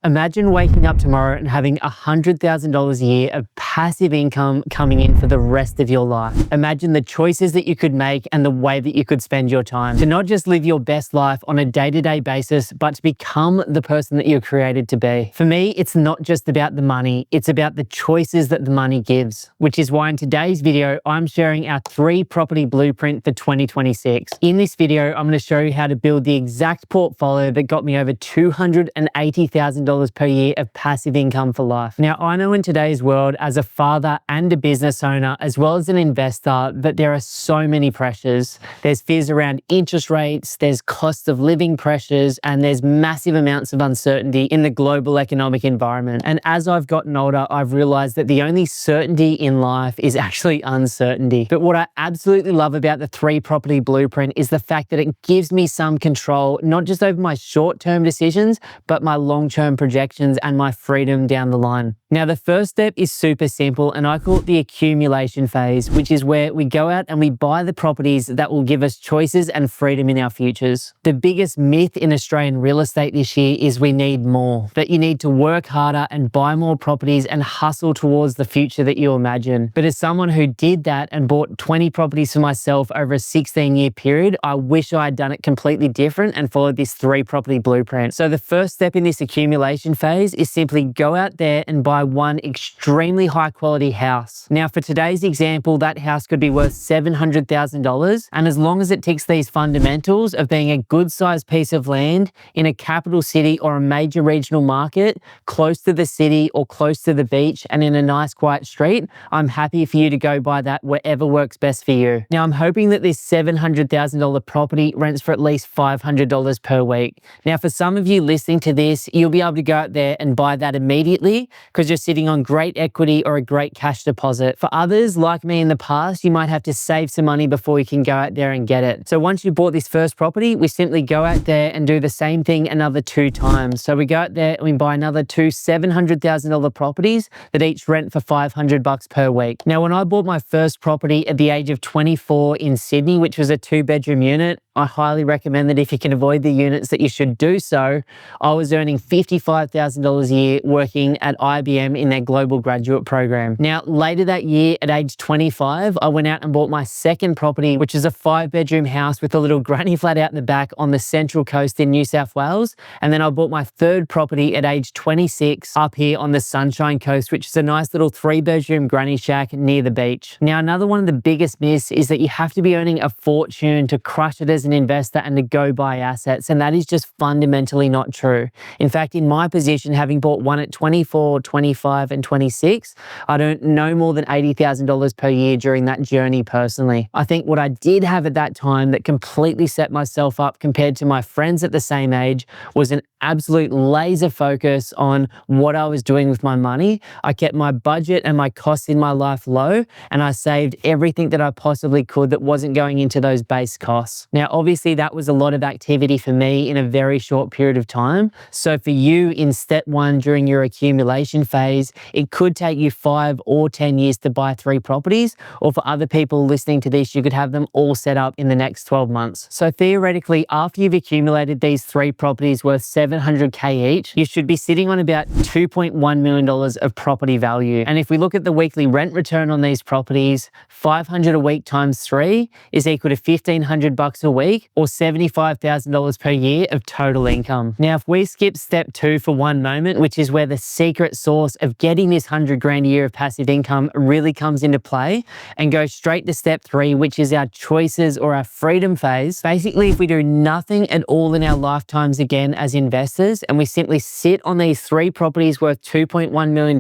Imagine waking up tomorrow and having $100,000 a year of passive income coming in for the rest of your life. Imagine the choices that you could make and the way that you could spend your time to not just live your best life on a day-to-day basis, but to become the person that you're created to be. For me, it's not just about the money, it's about the choices that the money gives, which is why in today's video, I'm sharing our 3-property blueprint for 2026. In this video, I'm going to show you how to build the exact portfolio that got me over $280,000 per year of passive income for life. Now, I know in today's world, as a father and a business owner, as well as an investor, that there are so many pressures. There's fears around interest rates, there's cost of living pressures, and there's massive amounts of uncertainty in the global economic environment. And as I've gotten older, I've realized that the only certainty in life is actually uncertainty. But what I absolutely love about the 3-property blueprint is the fact that it gives me some control, not just over my short-term decisions, but my long-term projections and my freedom down the line. Now, the first step is super simple, and I call it the accumulation phase, which is where we go out and we buy the properties that will give us choices and freedom in our futures. The biggest myth in Australian real estate this year is we need more, that you need to work harder and buy more properties and hustle towards the future that you imagine. But as someone who did that and bought 20 properties for myself over a 16-year period, I wish I had done it completely different and followed this 3-property blueprint. So the first step in this accumulation phase is simply go out there and buy one extremely high quality house. Now, for today's example, that house could be worth $700,000. And as long as it ticks these fundamentals of being a good sized piece of land in a capital city or a major regional market, close to the city or close to the beach and in a nice quiet street, I'm happy for you to go buy that wherever works best for you. Now, I'm hoping that this $700,000 property rents for at least $500 per week. Now, for some of you listening to this, you'll be able to go out there and buy that immediately because you're sitting on great equity or a great cash deposit. For others, like me in the past, you might have to save some money before you can go out there and get it. So once you bought this first property, we simply go out there and do the same thing another 2 times. So we go out there and we buy another 2 $700,000 properties that each rent for $500 per week. Now, when I bought my first property at the age of 24 in Sydney, which was a 2-bedroom unit, I highly recommend that if you can avoid the units that you should do so. I was earning $55,000 a year working at IBM in their global graduate program. Now, later that year at age 25, I went out and bought my second property, which is a 5-bedroom house with a little granny flat out in the back on the Central Coast in New South Wales. And then I bought my third property at age 26 up here on the Sunshine Coast, which is a nice little 3-bedroom granny shack near the beach. Now, another one of the biggest myths is that you have to be earning a fortune to crush it as an investor and to go buy assets. And that is just fundamentally not true. In fact, in my position, having bought one at 24, 25, and 26, I earned no more than $80,000 per year during that journey personally. I think what I did have at that time that completely set myself up compared to my friends at the same age was an absolute laser focus on what I was doing with my money. I kept my budget and my costs in my life low, and I saved everything that I possibly could that wasn't going into those base costs. Now, obviously, that was a lot of activity for me in a very short period of time. So for you in step 1 during your accumulation phase, it could take you 5 or 10 years to buy 3 properties, or for other people listening to this, you could have them all set up in the next 12 months. So theoretically, after you've accumulated these 3 properties worth $700K each, you should be sitting on about $2.1 million of property value. And if we look at the weekly rent return on these properties, $500 a week times 3 is equal to $1,500 a week, or $75,000 per year of total income. Now, if we skip step 2 for one moment, which is where the secret sauce of getting this 100 grand a year of passive income really comes into play, and go straight to step 3, which is our choices or our freedom phase. Basically, if we do nothing at all in our lifetimes again as investors, and we simply sit on these 3 properties worth $2.1 million,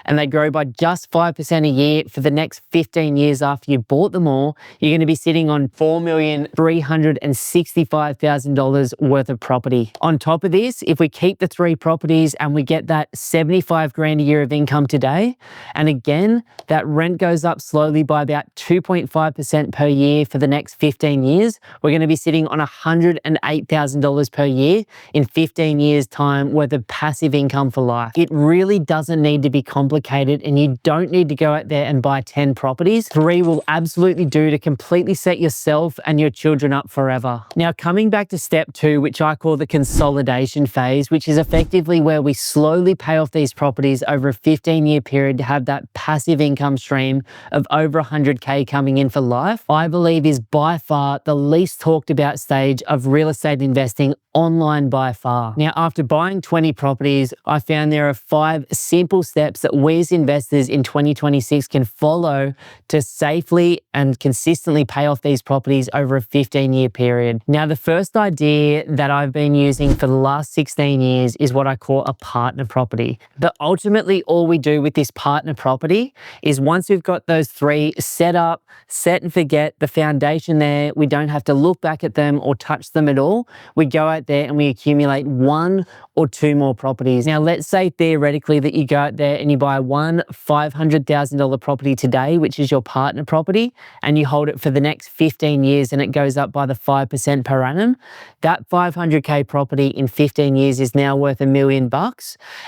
and they grow by just 5% a year for the next 15 years after you bought them all, you're going to be sitting on $4,365,000 worth of property. On top of this, if we keep the 3 properties and we get that $75,000 25 grand a year of income today. And again, that rent goes up slowly by about 2.5% per year for the next 15 years. We're going to be sitting on $108,000 per year in 15 years' time worth of passive income for life. It really doesn't need to be complicated, and you don't need to go out there and buy 10 properties. 3 will absolutely do to completely set yourself and your children up forever. Now, coming back to step 2, which I call the consolidation phase, which is effectively where we slowly pay off these properties over a 15-year period to have that passive income stream of over 100K coming in for life, I believe is by far the least talked about stage of real estate investing online by far. Now, after buying 20 properties, I found there are 5 simple steps that we as investors in 2026 can follow to safely and consistently pay off these properties over a 15-year period. Now, the first idea that I've been using for the last 16 years is what I call a partner property. But ultimately, all we do with this partner property is once we've got those 3 set up, set and forget, the foundation there, we don't have to look back at them or touch them at all. We go out there and we accumulate 1 or 2 more properties. Now, let's say theoretically that you go out there and you buy one $500,000 property today, which is your partner property, and you hold it for the next 15 years and it goes up by the 5% per annum. That 500K property in 15 years is now worth $1 million.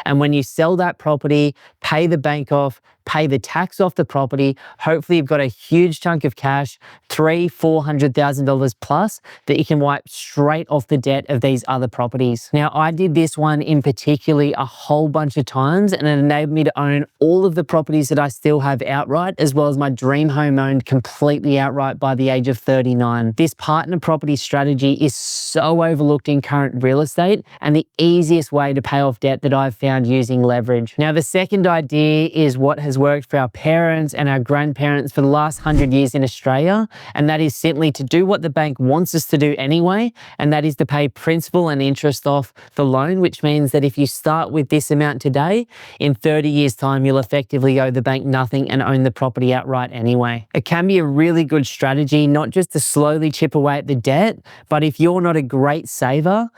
And when you sell that property, pay the bank off, pay the tax off the property, hopefully you've got a huge chunk of cash, $300,000-$400,000 plus, that you can wipe straight off the debt of these other properties. Now, I did this one in particularly a whole bunch of times, and it enabled me to own all of the properties that I still have outright, as well as my dream home owned completely outright by the age of 39. This partner property strategy is so overlooked in current real estate and the easiest way to pay off debt that I've found using leverage. Now, the second idea is what has worked for our parents and our grandparents for the last 100 years in Australia, and that is simply to do what the bank wants us to do anyway, and that is to pay principal and interest off the loan, which means that if you start with this amount today, in 30 years' time, you'll effectively owe the bank nothing and own the property outright anyway. It can be a really good strategy, not just to slowly chip away at the debt, but if you're not a great saver,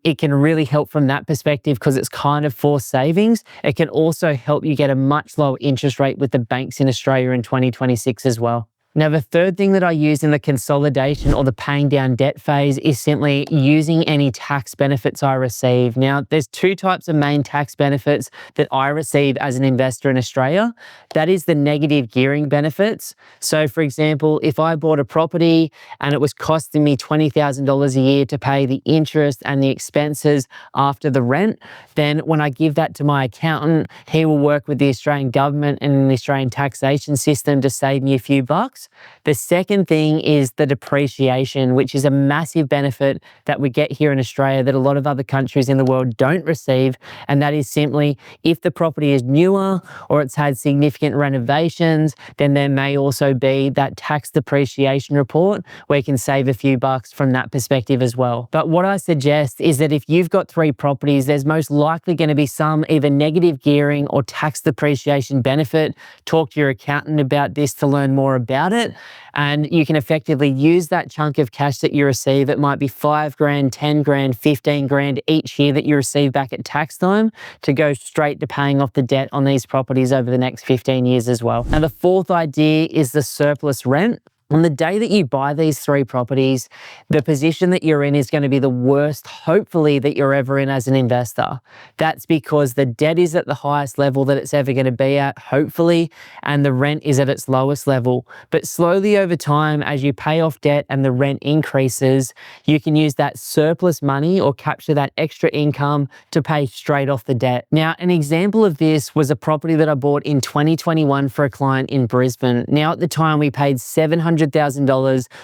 it can really help from that perspective because it's kind of forced savings. It can also help you get a much lower interest rate with the banks in Australia in 2026 as well. Now, the third thing that I use in the consolidation or the paying down debt phase is simply using any tax benefits I receive. Now, there's 2 types of main tax benefits that I receive as an investor in Australia. That is the negative gearing benefits. So, for example, if I bought a property and it was costing me $20,000 a year to pay the interest and the expenses after the rent, then when I give that to my accountant, he will work with the Australian government and the Australian taxation system to save me a few bucks. The second thing is the depreciation, which is a massive benefit that we get here in Australia that a lot of other countries in the world don't receive. And that is simply if the property is newer or it's had significant renovations, then there may also be that tax depreciation report where you can save a few bucks from that perspective as well. But what I suggest is that if you've got 3 properties, there's most likely going to be some either negative gearing or tax depreciation benefit. Talk to your accountant about this to learn more about it, and you can effectively use that chunk of cash that you receive. It might be 5 grand, 10 grand, 15 grand each year that you receive back at tax time to go straight to paying off the debt on these properties over the next 15 years as well. Now, the fourth idea is the surplus rent. On the day that you buy these 3 properties, the position that you're in is going to be the worst, hopefully, that you're ever in as an investor. That's because the debt is at the highest level that it's ever going to be at, hopefully, and the rent is at its lowest level. But slowly over time, as you pay off debt and the rent increases, you can use that surplus money or capture that extra income to pay straight off the debt. Now, an example of this was a property that I bought in 2021 for a client in Brisbane. Now, at the time, we paid $700,000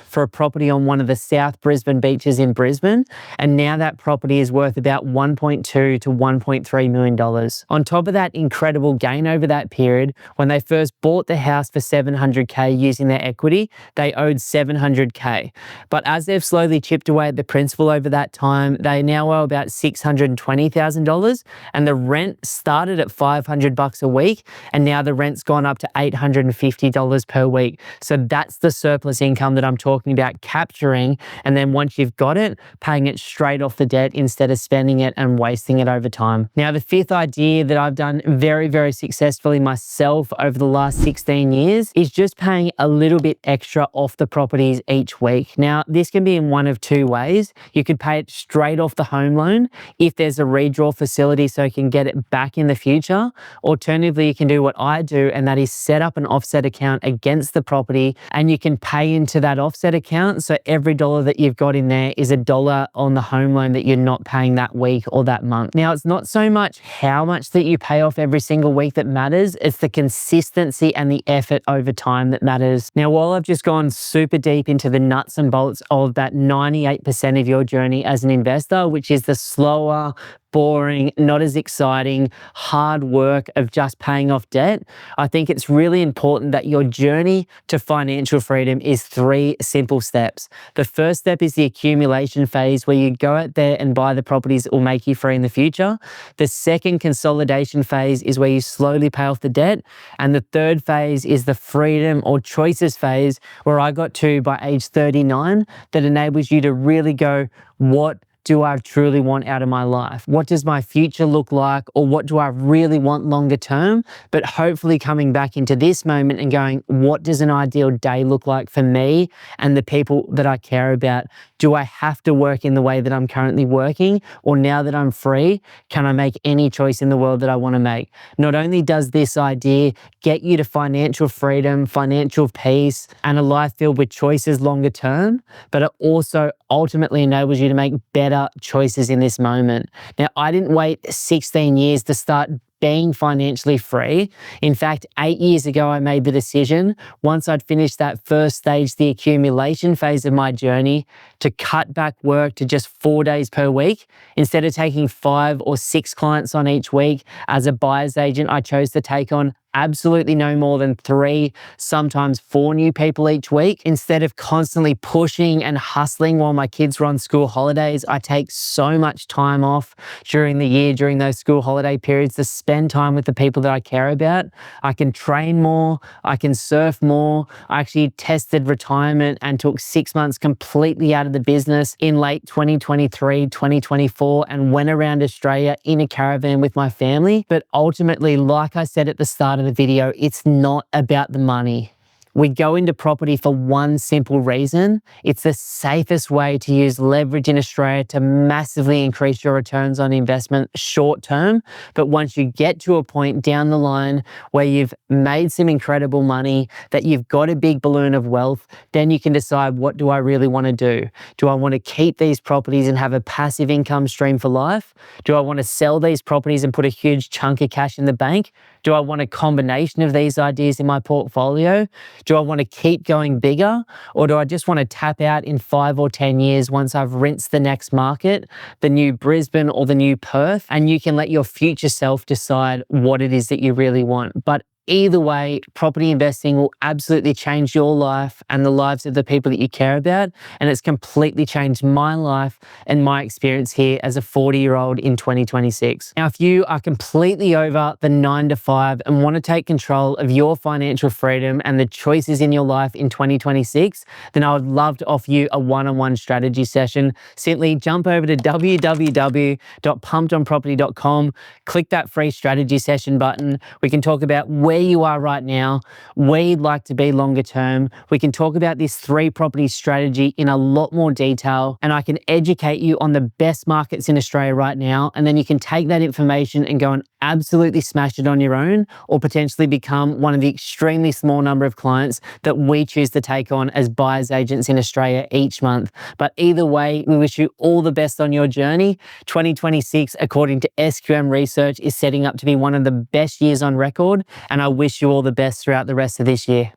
for a property on one of the South Brisbane beaches in Brisbane, and now that property is worth about $1.2 to $1.3 million. On top of that incredible gain over that period, when they first bought the house for $700K using their equity, they owed $700K. But as they've slowly chipped away at the principal over that time, they now owe about $620,000, and the rent started at $500 a week, and now the rent's gone up to $850 per week. So that's the surplus income that I'm talking about capturing. And then once you've got it, paying it straight off the debt instead of spending it and wasting it over time. Now, the fifth idea that I've done very, very successfully myself over the last 16 years is just paying a little bit extra off the properties each week. Now, this can be in one of two ways. You could pay it straight off the home loan if there's a redraw facility so you can get it back in the future. Alternatively, you can do what I do, and that is set up an offset account against the property, and you can pay into that offset account. So every dollar that you've got in there is a dollar on the home loan that you're not paying that week or that month. Now, it's not so much how much that you pay off every single week that matters. It's the consistency and the effort over time that matters. Now, while I've just gone super deep into the nuts and bolts of that 98% of your journey as an investor, which is the slower, boring, not as exciting, hard work of just paying off debt, I think it's really important that your journey to financial freedom is 3 simple steps. The first step is the accumulation phase, where you go out there and buy the properties that will make you free in the future. The second consolidation phase is where you slowly pay off the debt. And the third phase is the freedom or choices phase, where I got to by age 39, that enables you to really go, what do I truly want out of my life? What does my future look like? Or what do I really want longer term? But hopefully coming back into this moment and going, what does an ideal day look like for me and the people that I care about? Do I have to work in the way that I'm currently working? Or now that I'm free, can I make any choice in the world that I want to make? Not only does this idea get you to financial freedom, financial peace, and a life filled with choices longer term, but it also ultimately enables you to make better choices in this moment. Now, I didn't wait 16 years to start being financially free. In fact, 8 years ago, I made the decision, once I'd finished that first stage, the accumulation phase of my journey, to cut back work to just 4 days per week. Instead of taking 5 or 6 clients on each week as a buyer's agent, I chose to take on absolutely no more than 3, sometimes 4 new people each week. Instead of constantly pushing and hustling while my kids were on school holidays, I take so much time off during the year, during those school holiday periods, to spend time with the people that I care about. I can train more, I can surf more. I actually tested retirement and took 6 months completely out of the business in late 2023, 2024, and went around Australia in a caravan with my family. But ultimately, like I said at the start of the video, it's not about the money. We go into property for one simple reason. It's the safest way to use leverage in Australia to massively increase your returns on investment short term. But once you get to a point down the line where you've made some incredible money, that you've got a big balloon of wealth, then you can decide, what do I really want to do? Do I want to keep these properties and have a passive income stream for life? Do I want to sell these properties and put a huge chunk of cash in the bank? Do I want a combination of these ideas in my portfolio? Do I want to keep going bigger? Or do I just want to tap out in 5 or 10 years once I've rinsed the next market, the new Brisbane or the new Perth? And you can let your future self decide what it is that you really want. But either way, property investing will absolutely change your life and the lives of the people that you care about. And it's completely changed my life and my experience here as a 40-year-old in 2026. Now, if you are completely over the 9 to 5 and want to take control of your financial freedom and the choices in your life in 2026, then I would love to offer you a one-on-one strategy session. Simply jump over to www.pumpedonproperty.com, click that free strategy session button. We can talk about where you are right now, where you'd like to be longer term. We can talk about this 3-property strategy in a lot more detail, and I can educate you on the best markets in Australia right now. And then you can take that information and go and absolutely smash it on your own, or potentially become one of the extremely small number of clients that we choose to take on as buyers agents in Australia each month. But either way, we wish you all the best on your journey. 2026, according to SQM research, is setting up to be one of the best years on record, and I wish you all the best throughout the rest of this year.